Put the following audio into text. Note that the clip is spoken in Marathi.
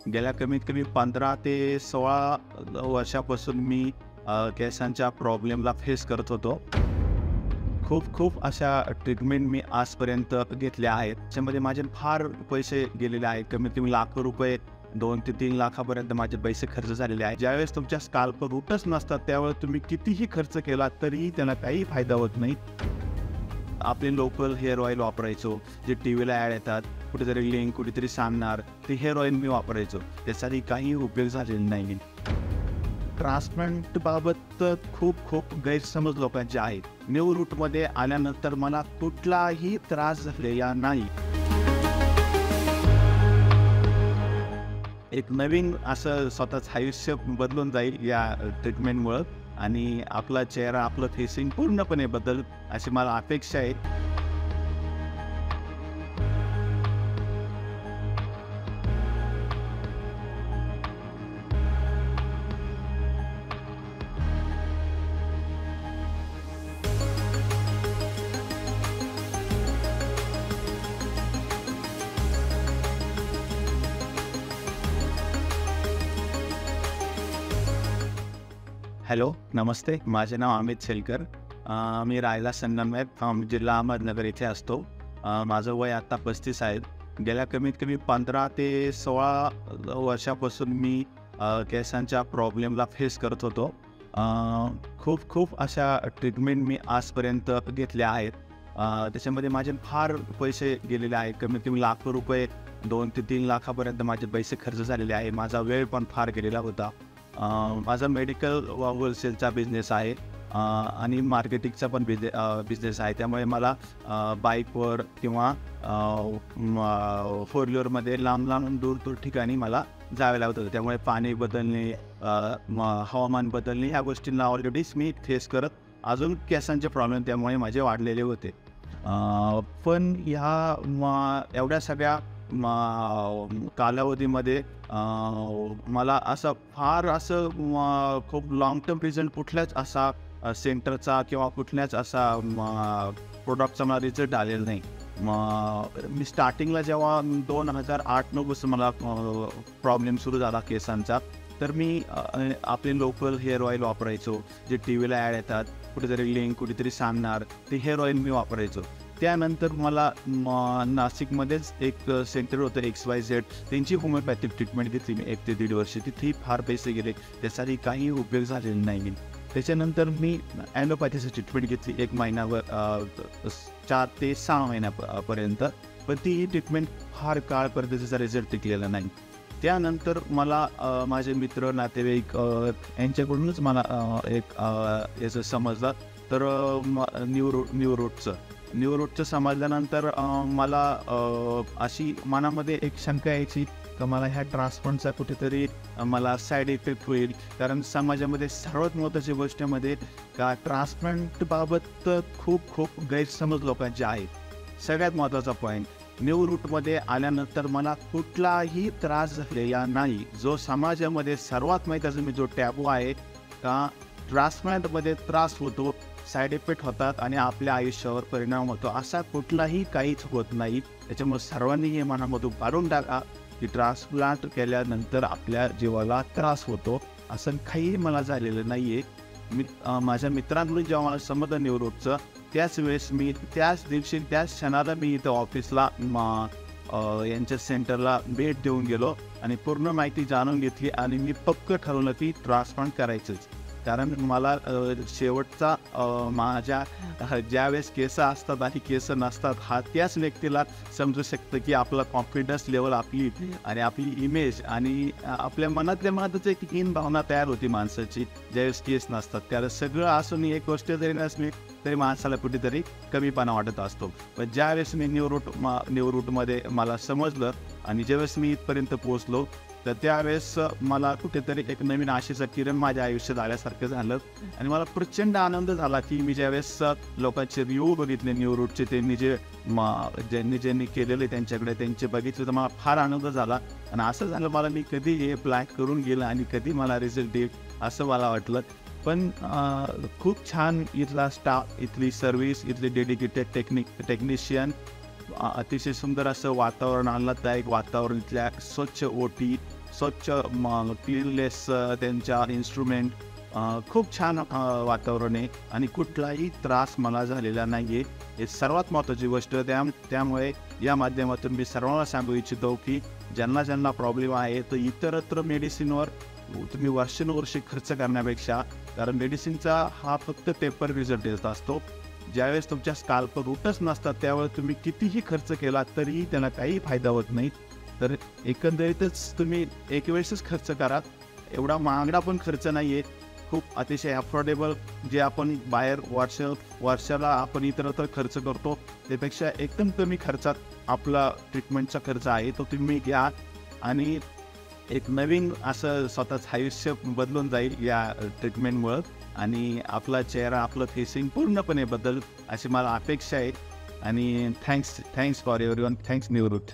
गेल्या कमीत कमी 15 ते 16 वर्षापासून मी केसांच्या प्रॉब्लेमला फेस करत होतो. खूप खूप अशा ट्रीटमेंट मी आजपर्यंत घेतल्या आहेत. त्याच्यामध्ये माझे फार पैसे गेलेले आहेत. कमीत कमी लाखो रुपये 2 ते 3 लाखापर्यंत माझे पैसे खर्च झालेले आहेत. ज्यावेळेस तुमच्या स्काल्प रूटच नसतात त्यावेळेस तुम्ही कितीही खर्च केला तरीही त्याला काही फायदा होत नाही. आपले लोकल हेअर ऑइल वापरायचो, जे टीव्हीला ॲड येतात, कुठेतरी लिंक कुठेतरी सांगणार, ते हेअर ऑइल मी वापरायचो. त्यासाठी काही उपयोग झालेला नाही. ट्रान्सप्लांटबाबत खूप खूप गैरसमज लोकांचे आहेत. न्यू रूटमध्ये आल्यानंतर मला कुठलाही त्रास झालेला नाही. एक नवीन असं स्वतःचं आयुष्य बदलून जाईल या ट्रीटमेंटमुळं आणि आपला चेहरा, आपलं फेसिंग पूर्णपणे बदल अशी मला अपेक्षा आहे. हॅलो, नमस्ते. माझे नाव अमित सेलकर. मी राहायला संगमनेर, जिल्हा अहमदनगर इथे असतो. माझं वय आत्ता 35 आहे. गेल्या कमीत कमी 15 ते 16 वर्षापासून मी केसांच्या प्रॉब्लेमला फेस करत होतो. खूप खूप अशा ट्रीटमेंट मी आजपर्यंत घेतल्या आहेत. त्याच्यामध्ये माझे फार पैसे गेलेले आहेत. कमीत कमी लाखो रुपये 2 ते 3 लाखापर्यंत माझे पैसे खर्च झालेले आहे. माझा वेळ पण फार गेलेला होता. माझा मेडिकल होलसेलचा बिझनेस आहे आणि मार्केटिंगचा पण बिझनेस आहे. त्यामुळे मला बाईकवर किंवा फोर व्हीलरमध्ये लांब दूर ठिकाणी मला जावे लागत होतं. त्यामुळे पाणी बदलणे, हवामान बदलणे ह्या गोष्टींना ऑलरेडीच मी फेस करत अजून केसांचे प्रॉब्लेम त्यामुळे माझे वाढलेले होते. पण ह्या एवढ्या सगळ्या कालावधीमध्ये मला खूप लाँग टर्म रिझल्ट कुठल्याच असा सेंटरचा किंवा कुठल्याच असा प्रोडक्टचा मला रिझल्ट आलेला नाही. मी स्टार्टिंगला जेव्हा 2008-9 पासून मला प्रॉब्लेम सुरू झाला केसांचा, तर मी आपले लोकल हेअर ऑइल वापरायचो, जे टीव्हीला ॲड येतात, कुठेतरी लिंक कुठेतरी सांगणार, ते हेअर ऑइल मी वापरायचो. त्यानंतर मला नाशिकमध्येच एक सेंटर होतं XYZ, त्यांची होमिओपॅथिक ट्रीटमेंट घेतली मी 1 ते 1.5 वर्ष. तिथेही फार पैसे गेले, त्यासाठी काही उपयोग झालेला नाही. त्याच्यानंतर मी ॲलोपॅथीची ट्रीटमेंट घेतली 1 महिन्यावर 4 ते 6 महिन्यापर्यंत. पण ती ट्रीटमेंट फार काळपर्यंत त्याचा रिझल्ट टिकलेला नाही. त्यानंतर मला माझे मित्र, नातेवाईक यांच्याकडूनच मला याचं समजलं. तर न्यू रूटचं समजल्यानंतर मला अशी मनामध्ये एक शंका यायची का मला ह्या ट्रान्सप्लांटचा कुठेतरी मला साईड इफेक्ट होईल. कारण समाजामध्ये सर्वात महत्त्वाची गोष्टमध्ये का ट्रान्सप्लांटबाबत खूप खूप गैरसमज लोकांचे आहेत. सगळ्यात महत्त्वाचा पॉईंट, न्यू रूटमध्ये आल्यानंतर मला कुठलाही त्रास झालेला नाही. जो समाजामध्ये सर्वात महत्त्वाचा जो टॅबू आहे का ट्रान्सप्लांटमध्ये त्रास होतो, साईड इफेक्ट होतात आणि आपल्या आयुष्यावर परिणाम होतो, असा कुठलाही काहीच होत नाही. त्याच्यामुळे सर्वांनी हे मनामधून काढून टाका की ट्रान्सप्लांट केल्यानंतर आपल्या जीवाला त्रास होतो, असं काहीही मला झालेलं नाही आहे. माझ्या मित्रांकडून जेव्हा मला समजलं न्यू रूटचं, त्याच वेळेस मी त्याच दिवशी त्याच क्षणाला मी इथं ऑफिसला यांच्या सेंटरला भेट देऊन गेलो आणि पूर्ण माहिती जाणून घेतली आणि मी पक्क ठरवलं की ट्रान्सप्लांट करायचंच. कारण मला शेवटचा माझ्या ज्यावेळेस केस असतात आणि केस नसतात त्याच व्यक्तीला समजू शकतं की आपला कॉन्फिडन्स लेवल, आपली आणि आपली इमेज आणि आपल्या मनातल्या मनातच एक हीन भावना तयार होती माणसाची ज्यावेळेस केस नसतात. त्यावेळेस सगळं असून एक गोष्ट जरी नसली तरी माणसाला कुठेतरी कमीपणा वाटत असतो. पण ज्यावेळेस मी न्यू रूटमध्ये मला समजलं आणि ज्यावेळेस मी इथपर्यंत पोहोचलो, तर त्यावेळेस मला कुठेतरी एक नवीन आशेचं किरण माझ्या आयुष्यात आल्यासारखं झालं आणि मला प्रचंड आनंद झाला की मी ज्यावेळेस लोकांचे रिव्ह्यू बघितले न्यू रूटचे, ज्यांनी केलेले त्यांच्याकडे त्यांचे बघितले, तर मला फार आनंद झाला. आणि असं झालं मला मी कधी हे प्लॅन करून गेलं आणि कधी मला रिझल्ट येईल असं मला वाटलं. पण खूप छान इथला स्टाफ, इथली सर्व्हिस, इथले डेडिकेटेड टेक्निशियन, अतिशय सुंदर असं वातावरण, आल्हाददायक वातावरण, इथल्या स्वच्छ ओटी स्वच्छ क्लीनलेस त्यांच्या इन्स्ट्रुमेंट, खूप छान वातावरण आहे आणि कुठलाही त्रास मला झालेला नाही आहे. हे सर्वात महत्त्वाची गोष्ट. त्यामुळे या माध्यमातून मी सर्वांना सांगू इच्छितो की ज्यांना ज्यांना प्रॉब्लेम आहे तर इतरत्र मेडिसिनवर तुम्ही वर्षानुवर्षे खर्च करण्यापेक्षा, कारण मेडिसिनचा हा फक्त टेम्पररी रिझल्ट येत असतो. ज्यावेळेस तुमच्या स्काल्प रूटच नसतात त्यावेळेस तुम्ही कितीही खर्च केला तरीही त्यांना काही फायदा होत नाही. तर एकंदरीतच तुम्ही एक वेळेसच खर्च करा. एवढा महागडा पण खर्च नाही आहे, खूप अतिशय अफोर्डेबल जे आपण बाहेर वर्षाला आपण इतरत्र खर्च करतो त्यापेक्षा एकदम कमी खर्चात आपला ट्रीटमेंटचा खर्च आहे तो तुम्ही घ्या आणि एक नवीन असं स्वतःच आयुष्य बदलून जाईल या ट्रीटमेंटमुळं आणि आपला चेहरा, आपलं फेसिंग पूर्णपणे बदल अशी मला अपेक्षा आहे. आणि थँक्स फॉर एव्हरीवन. थँक्स निवृत्त.